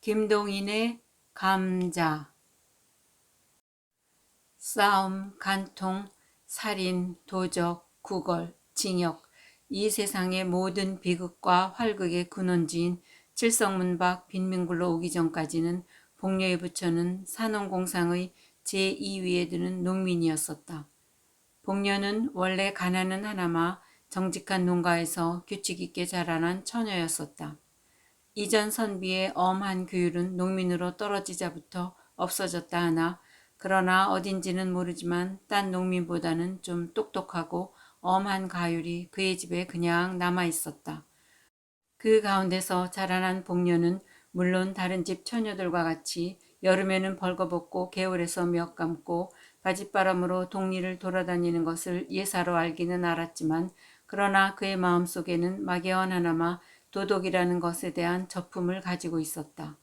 김동인의 감자. 싸움, 간통, 살인, 도적, 구걸, 징역, 이 세상의 모든 비극과 활극의 근원지인 칠성문 밖 빈민굴로 오기 전까지는 복녀의 부처는 산업공상의 제2위에 드는 농민이었었다. 복녀는 원래 가난은 하나마 정직한 농가에서 규칙 있게 자라난 처녀였었다. 이전 선비의 엄한 규율은 농민으로 떨어지자부터 없어졌다 하나 그러나 어딘지는 모르지만 딴 농민보다는 좀 똑똑하고 엄한 가율이 그의 집에 그냥 남아 있었다. 그 가운데서 자라난 복녀는 물론 다른 집 처녀들과 같이 여름에는 벌거벗고 겨울에서 몇 감고 바짓바람으로 동리를 돌아다니는 것을 예사로 알기는 알았지만 그러나 그의 마음속에는 막연하나마 도덕이라는 것에 대한 접품을 가지고 있었다.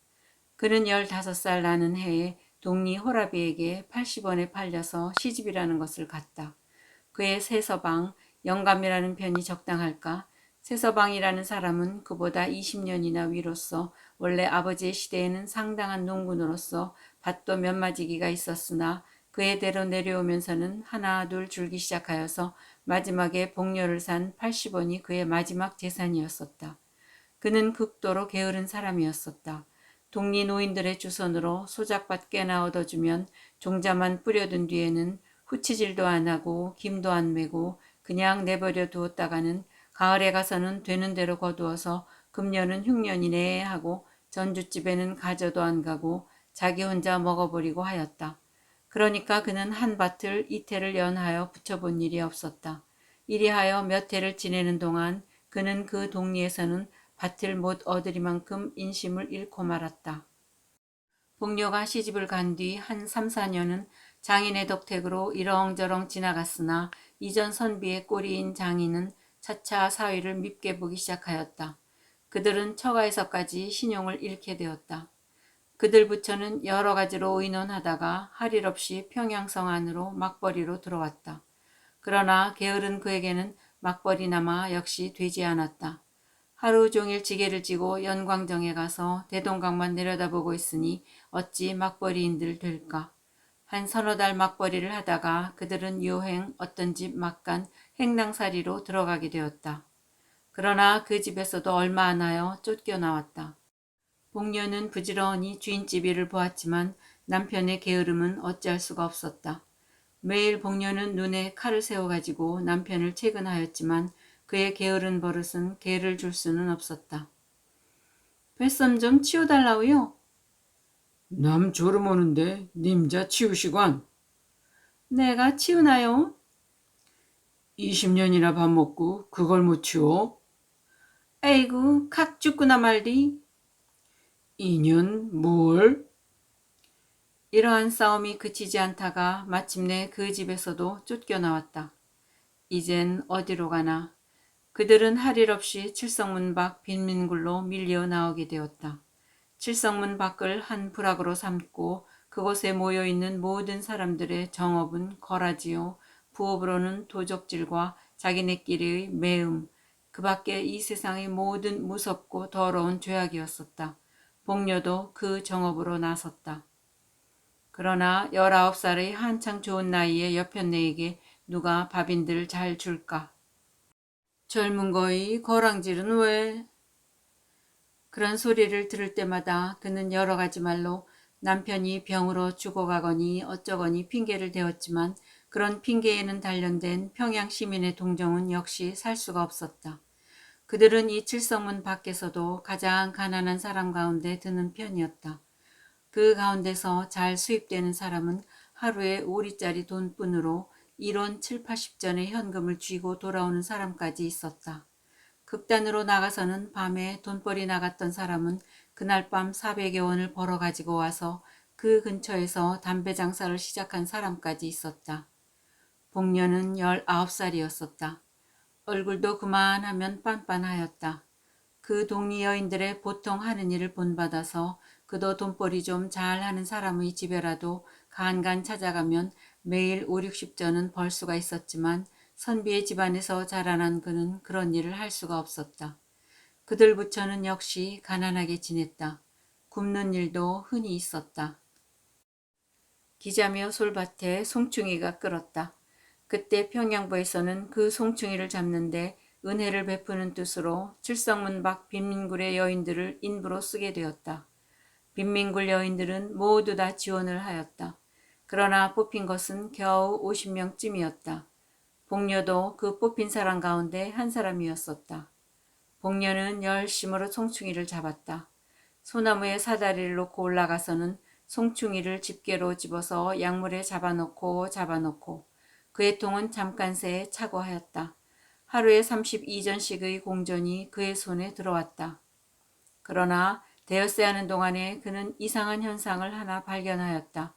그는 15살 나는 해에 동리 호라비에게 80원에 팔려서 시집이라는 것을 갔다. 그의 새서방, 영감이라는 편이 적당할까? 새서방이라는 사람은 그보다 20년이나 위로서 원래 아버지의 시대에는 상당한 농군으로서 밭도 몇 마지기가 있었으나 그의 대로 내려오면서는 하나 둘 줄기 시작하여서 마지막에 복녀를 산 80원이 그의 마지막 재산이었었다. 그는 극도로 게으른 사람이었었다. 동리 노인들의 주선으로 소작밭 꽤나 얻어주면 종자만 뿌려둔 뒤에는 후치질도 안 하고 김도 안 메고 그냥 내버려 두었다가는 가을에 가서는 되는 대로 거두어서 금년은 흉년이네 하고 전주집에는 가져도 안 가고 자기 혼자 먹어버리고 하였다. 그러니까 그는 한 밭을 이태를 연하여 붙여본 일이 없었다. 이리하여 몇 해를 지내는 동안 그는 그 동리에서는 밭을 못 얻으리만큼 인심을 잃고 말았다. 복녀가 시집을 간 뒤 한 3, 4년은 장인의 덕택으로 이렁저렁 지나갔으나 이전 선비의 꼬리인 장인은 차차 사위를 밉게 보기 시작하였다. 그들은 처가에서까지 신용을 잃게 되었다. 그들 부처는 여러 가지로 의논하다가 할 일 없이 평양성 안으로 막벌이로 들어왔다. 그러나 게으른 그에게는 막벌이나마 역시 되지 않았다. 하루 종일 지게를 지고 연광정에 가서 대동강만 내려다보고 있으니 어찌 막벌이인들 될까. 한 서너 달 막벌이를 하다가 그들은 요행 어떤 집 막간 행랑살이로 들어가게 되었다. 그러나 그 집에서도 얼마 안 하여 쫓겨나왔다. 복녀는 부지런히 주인집 일을 보았지만 남편의 게으름은 어찌할 수가 없었다. 매일 복녀는 눈에 칼을 세워가지고 남편을 채근하였지만 그의 게으른 버릇은 개를 줄 수는 없었다. 뱃섬 좀 치워달라고요? 남 졸음 오는데 님자 치우시관. 내가 치우나요? 20년이나 밥 먹고 그걸 못 치워? 에이구 칵 죽구나 말디. 2년 뭘? 이러한 싸움이 그치지 않다가 마침내 그 집에서도 쫓겨나왔다. 이젠 어디로 가나. 그들은 할 일 없이 칠성문 밖 빈민굴로 밀려 나오게 되었다. 칠성문 밖을 한 부락으로 삼고 그곳에 모여있는 모든 사람들의 정업은 거라지요. 부업으로는 도적질과 자기네끼리의 매음, 그 밖에 이 세상의 모든 무섭고 더러운 죄악이었었다. 복녀도 그 정업으로 나섰다. 그러나 19살의 한창 좋은 나이에 여편네에게 누가 밥인들 잘 줄까? 젊은 거이 거랑질은 왜? 그런 소리를 들을 때마다 그는 여러 가지 말로 남편이 병으로 죽어가거니 어쩌거니 핑계를 대었지만 그런 핑계에는 단련된 평양 시민의 동정은 역시 살 수가 없었다. 그들은 이 칠성문 밖에서도 가장 가난한 사람 가운데 드는 편이었다. 그 가운데서 잘 수입되는 사람은 하루에 5리짜리 돈뿐으로 1원 7, 80전의 현금을 쥐고 돌아오는 사람까지 있었다. 극단으로 나가서는 밤에 돈벌이 나갔던 사람은 그날 밤 400여 원을 벌어 가지고 와서 그 근처에서 담배 장사를 시작한 사람까지 있었다. 복녀는 19살이었었다. 얼굴도 그만하면 빤빤하였다. 그 동리 여인들의 보통 하는 일을 본받아서 그도 돈벌이 좀 잘하는 사람의 집에라도 간간 찾아가면 매일 5, 60전은 벌 수가 있었지만 선비의 집안에서 자라난 그는 그런 일을 할 수가 없었다. 그들 부처는 역시 가난하게 지냈다. 굽는 일도 흔히 있었다. 기자며 솔밭에 송충이가 끓었다. 그때 평양부에서는 그 송충이를 잡는데 은혜를 베푸는 뜻으로 칠성문 밖 빈민굴의 여인들을 인부로 쓰게 되었다. 빈민굴 여인들은 모두 다 지원을 하였다. 그러나 뽑힌 것은 겨우 50명쯤이었다. 복녀도 그 뽑힌 사람 가운데 한 사람이었었다. 복녀는 열심으로 송충이를 잡았다. 소나무에 사다리를 놓고 올라가서는 송충이를 집게로 집어서 약물에 잡아놓고 그의 통은 잠깐 새에 차고 하였다. 하루에 32전씩의 공전이 그의 손에 들어왔다. 그러나 대여세 하는 동안에 그는 이상한 현상을 하나 발견하였다.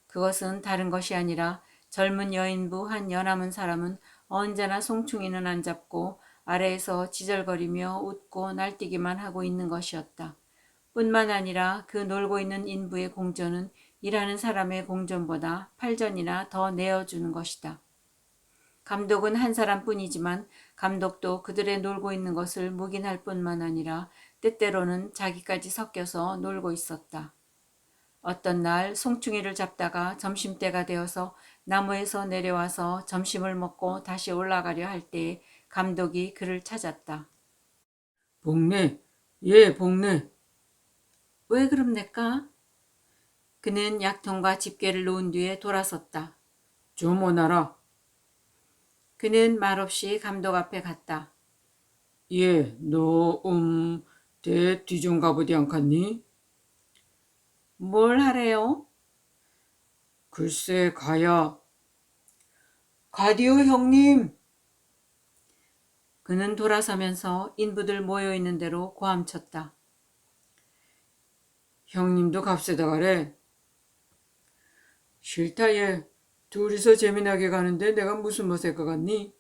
그것은 다른 것이 아니라 젊은 여인부 한 연함은 사람은 언제나 송충이는 안 잡고 아래에서 지절거리며 웃고 날뛰기만 하고 있는 것이었다. 뿐만 아니라 그 놀고 있는 인부의 공전은 일하는 사람의 공전보다 8전이나 더 내어주는 것이다. 감독은 한 사람뿐이지만 감독도 그들의 놀고 있는 것을 묵인할 뿐만 아니라 때때로는 자기까지 섞여서 놀고 있었다. 어떤 날 송충이를 잡다가 점심때가 되어서 나무에서 내려와서 점심을 먹고 다시 올라가려 할 때에 감독이 그를 찾았다. 복내, 예, 복내. 왜 그럽니까? 그는 약통과 집게를 놓은 뒤에 돌아섰다. 좀 오너라. 그는 말없이 감독 앞에 갔다. 예, 너, 대 뒤 좀 가보디 않겠니? 뭘 하래요? 글쎄, 가야. 가디오 형님! 그는 돌아서면서 인부들 모여있는 대로 고함쳤다. 형님도 갑세다 가래. 싫다, 얘. 둘이서 재미나게 가는데 내가 무슨 멋일 것 같니?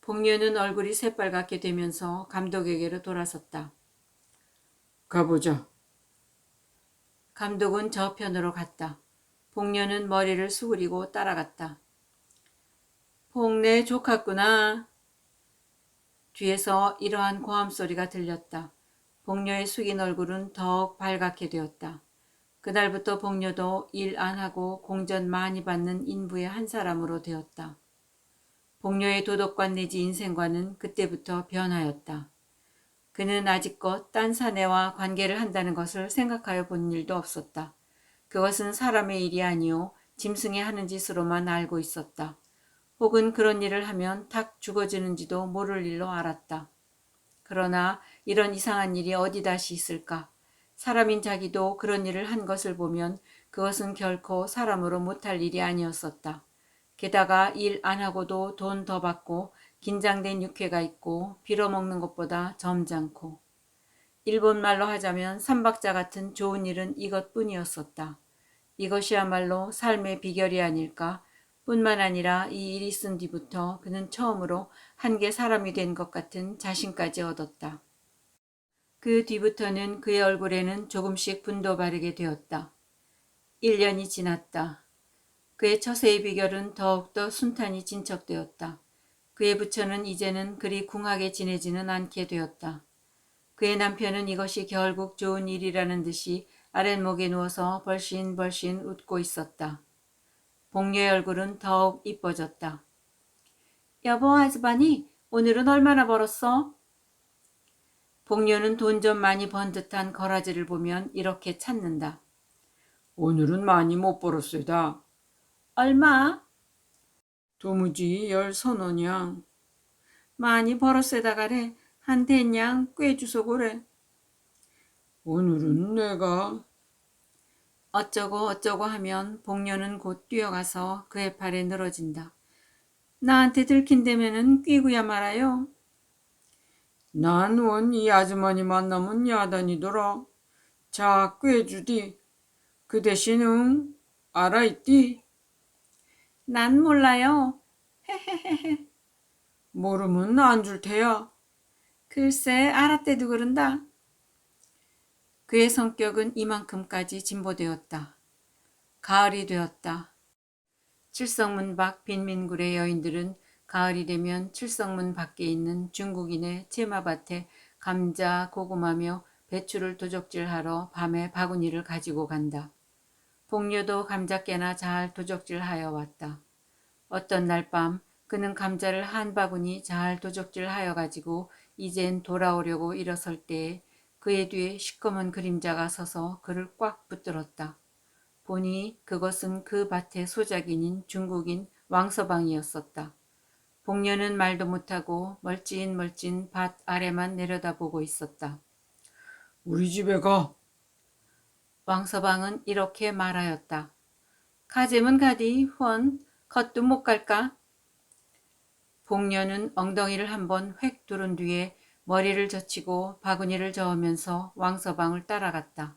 복녀는 얼굴이 새빨갛게 되면서 감독에게로 돌아섰다. 가보자. 감독은 저편으로 갔다. 복녀는 머리를 수그리고 따라갔다. 복내 좋겠구나. 뒤에서 이러한 고함 소리가 들렸다. 복녀의 숙인 얼굴은 더욱 발갛게 되었다. 그날부터 복녀도 일 안 하고 공전 많이 받는 인부의 한 사람으로 되었다. 복녀의 도덕관 내지 인생관은 그때부터 변하였다. 그는 아직껏 딴 사내와 관계를 한다는 것을 생각하여 본 일도 없었다. 그것은 사람의 일이 아니오 짐승이 하는 짓으로만 알고 있었다. 혹은 그런 일을 하면 탁 죽어지는지도 모를 일로 알았다. 그러나 이런 이상한 일이 어디 다시 있을까? 사람인 자기도 그런 일을 한 것을 보면 그것은 결코 사람으로 못할 일이 아니었었다. 게다가 일 안 하고도 돈 더 받고 긴장된 육회가 있고 빌어먹는 것보다 점잖고 일본말로 하자면 삼박자 같은 좋은 일은 이것뿐이었었다. 이것이야말로 삶의 비결이 아닐까. 뿐만 아니라 이 일이 있은 뒤부터 그는 처음으로 한계 사람이 된 것 같은 자신까지 얻었다. 그 뒤부터는 그의 얼굴에는 조금씩 분도 바르게 되었다. 1년이 지났다. 그의 처세의 비결은 더욱더 순탄히 진척되었다. 그의 부처는 이제는 그리 궁하게 지내지는 않게 되었다. 그의 남편은 이것이 결국 좋은 일이라는 듯이 아랫목에 누워서 벌신벌신 웃고 있었다. 복녀의 얼굴은 더욱 이뻐졌다. 여보 아즈바니 오늘은 얼마나 벌었어? 복녀는 돈 좀 많이 번 듯한 거라지를 보면 이렇게 찾는다. 오늘은 많이 못 벌었소이다. 얼마? 도무지 10선원이야. 많이 벌었세다가래 한 대냥 꿰주소 고래. 오늘은 내가 어쩌고 하면 복녀는 곧 뛰어가서 그의 팔에 늘어진다. 나한테 들킨다면은 꿰구야 말아요. 난 원 이 아주머니 만나면 야단이더라. 자, 꿰주디. 그 대신 알아있디? 난 몰라요. 모르면 안 줄 테야. 글쎄 알았대도 그런다. 그의 성격은 이만큼까지 진보되었다. 가을이 되었다. 칠성문 밖 빈민굴의 여인들은 가을이 되면 칠성문 밖에 있는 중국인의 채마밭에 감자, 고구마며 배추를 도적질하러 밤에 바구니를 가지고 간다. 복녀도 감자깨나 잘 도적질하여 왔다. 어떤 날 밤 그는 감자를 한 바구니 잘 도적질하여 가지고 이젠 돌아오려고 일어설 때에 그의 뒤에 시꺼먼 그림자가 서서 그를 꽉 붙들었다. 보니 그것은 그 밭의 소작인인 중국인 왕서방이었었다. 복녀는 말도 못하고 멀찐멀찐 밭 아래만 내려다보고 있었다. 우리 집에 가. 왕서방은 이렇게 말하였다. 가재문 가디 훤 겉도 못 갈까? 복녀는 엉덩이를 한번 획 두른 뒤에 머리를 젖히고 바구니를 저으면서 왕서방을 따라갔다.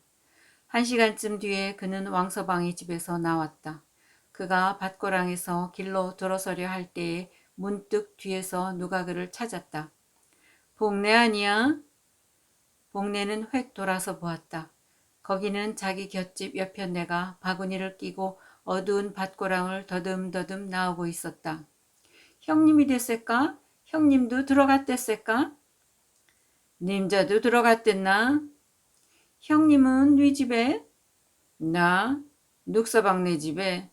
1시간쯤 뒤에 그는 왕서방의 집에서 나왔다. 그가 밭고랑에서 길로 들어서려 할 때에 문득 뒤에서 누가 그를 찾았다. 복내 아니야? 복내는 획 돌아서 보았다. 거기는 자기 곁집 여편네가 바구니를 끼고 어두운 밭고랑을 더듬더듬 나오고 있었다. 형님이 됐을까? 형님도 들어갔댔을까? 님자도 들어갔댔나? 형님은 네 집에? 나 눅서방네 집에.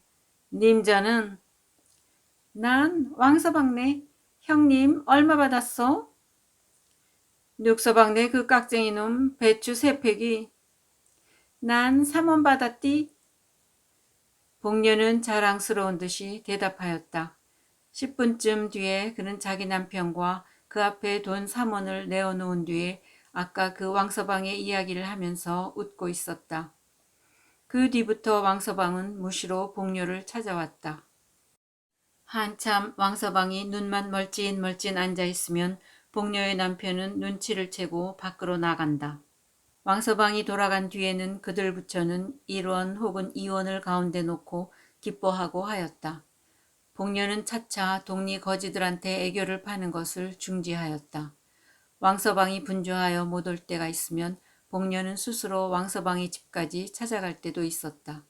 님자는? 난 왕서방네. 형님 얼마 받았어? 눅서방네 그 깍쟁이 놈 배추 3팩이. 난 3원 받았디. 복녀는 자랑스러운 듯이 대답하였다. 10분쯤 뒤에 그는 자기 남편과 그 앞에 돈 3원을 내어놓은 뒤에 아까 그 왕서방의 이야기를 하면서 웃고 있었다. 그 뒤부터 왕서방은 무시로 복녀를 찾아왔다. 한참 왕서방이 눈만 멀찐멀찐 앉아있으면 복녀의 남편은 눈치를 채고 밖으로 나간다. 왕서방이 돌아간 뒤에는 그들 부처는 1원 혹은 2원을 가운데 놓고 기뻐하고 하였다. 복녀는 차차 동리 거지들한테 애교를 파는 것을 중지하였다. 왕서방이 분주하여 못 올 때가 있으면 복녀는 스스로 왕서방의 집까지 찾아갈 때도 있었다.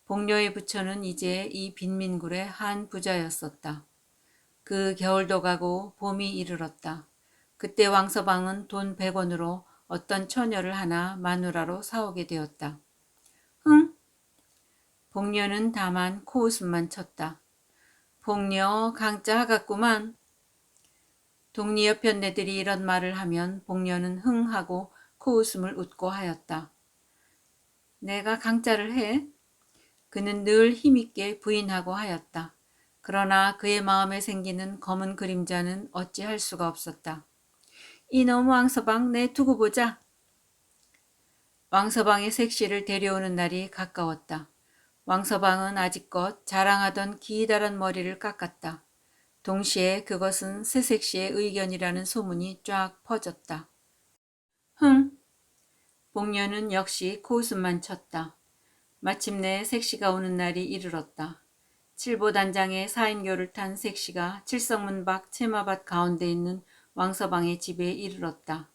복녀의 부처는 이제 이 빈민굴의 한 부자였었다. 그 겨울도 가고 봄이 이르렀다. 그때 왕서방은 돈 100원으로 어떤 처녀를 하나 마누라로 사오게 되었다. 흥! 복녀는 다만 코웃음만 쳤다. 복녀 강짜 같구만. 동리 여편네들이 이런 말을 하면 복녀는 흥하고 코웃음을 웃고 하였다. 내가 강짜를 해? 그는 늘 힘있게 부인하고 하였다. 그러나 그의 마음에 생기는 검은 그림자는 어찌할 수가 없었다. 이놈 왕서방 내 두고 보자. 왕서방의 색시를 데려오는 날이 가까웠다. 왕서방은 아직껏 자랑하던 기다란 머리를 깎았다. 동시에 그것은 새색시의 의견이라는 소문이 쫙 퍼졌다. 흥! 복녀는 역시 코웃음만 쳤다. 마침내 색시가 오는 날이 이르렀다. 칠보단장의 4인교를 탄 색시가 칠성문 밖 채마밭 가운데 있는 왕서방의 집에 이르렀다.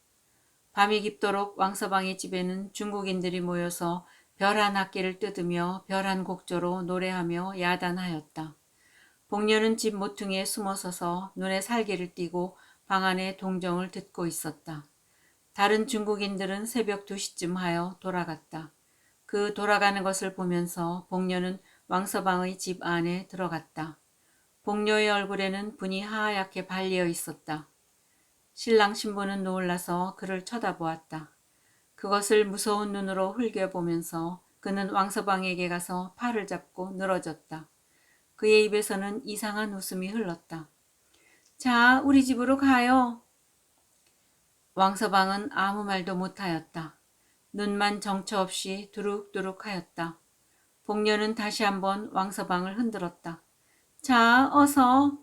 밤이 깊도록 왕서방의 집에는 중국인들이 모여서 별 한 학기를 뜯으며 별 한 곡조로 노래하며 야단하였다. 복녀는 집 모퉁이에 숨어서서 눈에 살개를 띠고 방 안의 동정을 듣고 있었다. 다른 중국인들은 새벽 2시쯤 하여 돌아갔다. 그 돌아가는 것을 보면서 복녀는 왕서방의 집 안에 들어갔다. 복녀의 얼굴에는 분이 하얗게 발려 있었다. 신랑 신부는 놀라서 그를 쳐다보았다. 그것을 무서운 눈으로 흘겨보면서 그는 왕서방에게 가서 팔을 잡고 늘어졌다. 그의 입에서는 이상한 웃음이 흘렀다. 자, 우리 집으로 가요. 왕서방은 아무 말도 못하였다. 눈만 정처 없이 두룩두룩하였다. 복녀는 다시 한번 왕서방을 흔들었다. 자, 어서.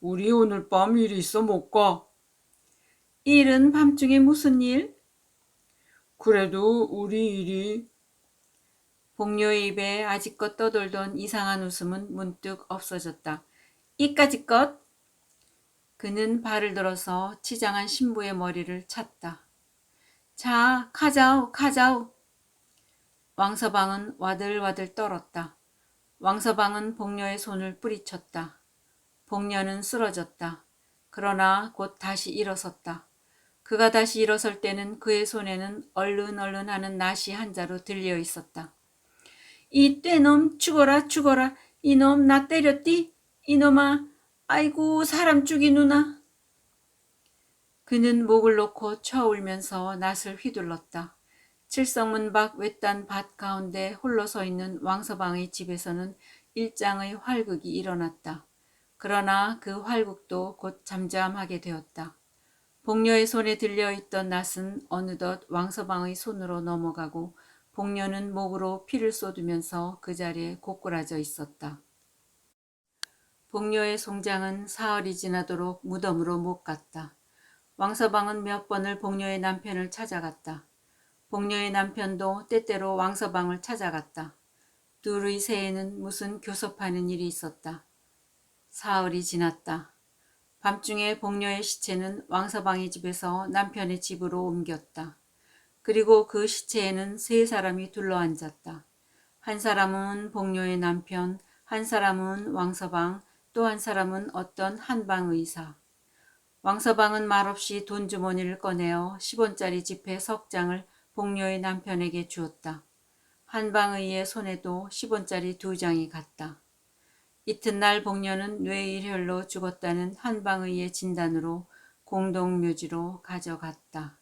우리 오늘 밤 일이 있어 못 가. 일은 밤중에 무슨 일? 그래도 우리 일이. 복녀의 입에 아직껏 떠돌던 이상한 웃음은 문득 없어졌다. 이까짓 것? 그는 발을 들어서 치장한 신부의 머리를 찼다. 자, 가자오, 가자오. 왕서방은 와들와들 떨었다. 왕서방은 복녀의 손을 뿌리쳤다. 복녀는 쓰러졌다. 그러나 곧 다시 일어섰다. 그가 다시 일어설 때는 그의 손에는 얼른얼른 하는 낫이 한 자루 들려 있었다. 이 떼놈 죽어라 죽어라. 이놈 나 때렸디? 이놈아 아이고 사람 죽이누나. 그는 목을 놓고 쳐울면서 낫을 휘둘렀다. 칠성문 밖 외딴 밭 가운데 홀로 서 있는 왕서방의 집에서는 일장의 활극이 일어났다. 그러나 그 활극도 곧 잠잠하게 되었다. 복녀의 손에 들려있던 낫은 어느덧 왕서방의 손으로 넘어가고 복녀는 목으로 피를 쏟으면서 그 자리에 고꾸라져 있었다. 복녀의 송장은 사흘이 지나도록 무덤으로 못 갔다. 왕서방은 몇 번을 복녀의 남편을 찾아갔다. 복녀의 남편도 때때로 왕서방을 찾아갔다. 둘의 새에는 무슨 교섭하는 일이 있었다. 사흘이 지났다. 밤중에 복녀의 시체는 왕서방의 집에서 남편의 집으로 옮겼다. 그리고 그 시체에는 세 사람이 둘러앉았다. 한 사람은 복녀의 남편, 한 사람은 왕서방, 또 한 사람은 어떤 한방의사. 왕서방은 말없이 돈주머니를 꺼내어 10원짜리 지폐 석 장을 복녀의 남편에게 주었다. 한방의의 손에도 10원짜리 2장이 갔다. 이튿날 복녀는 뇌일혈로 죽었다는 한방의의 진단으로 공동묘지로 가져갔다.